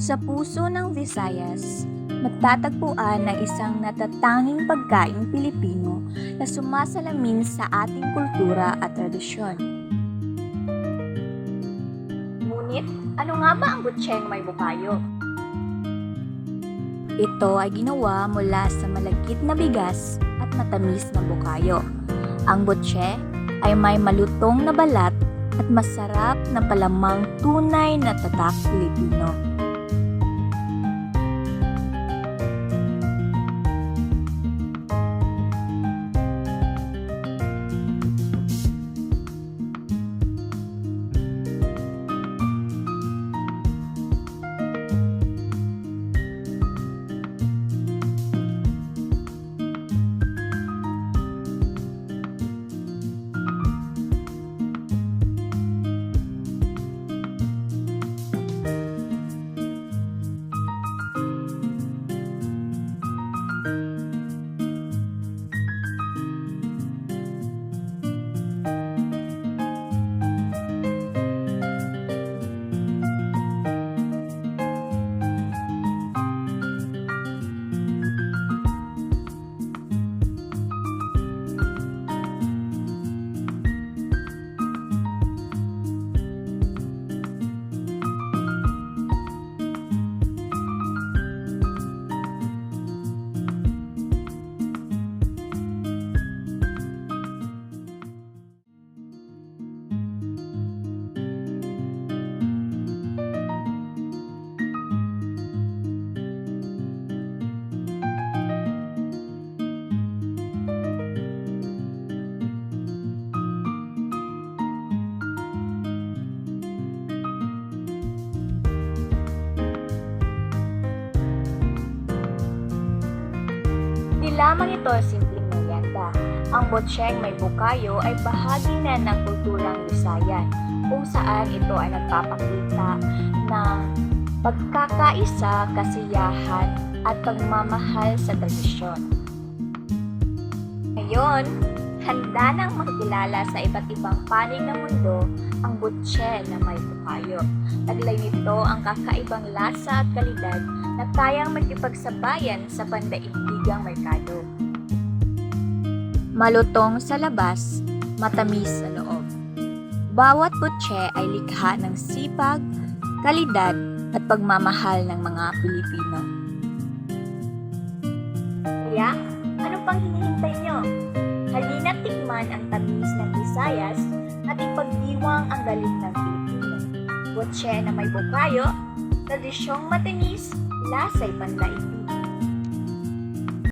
Sa puso ng Visayas, matatagpuan ang isang natatanging pagkaing Pilipino na sumasalamin sa ating kultura at tradisyon. Ngunit, ano nga ba ang butsyeng may bukayo? Ito ay ginawa mula sa malagkit na bigas at matamis na bukayo. Ang butse ay may malutong na balat at masarap na palamang tunay na tatak Pilipino. Di lamang ito simpleng merienda. Ang butsyeng may bukayo ay bahagi na ng kulturang Visayan, kung saan ito ay nagpapakita ng pagkakaisa, kasiyahan at pagmamahal sa tradisyon. Ngayon, handa nang makilala sa iba't ibang panig ng mundo ang butse na may bukayo. Taglay nito ang kakaibang lasa at kalidad na kayang magkipagsabayan sa pandaigdigang merkado. Malutong sa labas, matamis sa loob. Bawat butse ay likha ng sipag, kalidad at pagmamahal ng mga Pilipino. Kaya, ano pang hinihintay nyo? Halina't tikman ang tamis ng Visayas at ipagdiwang ang galing ng Pilipino. Butse na may bukayo, tradisyong matamis, lasa'y pandaigdig.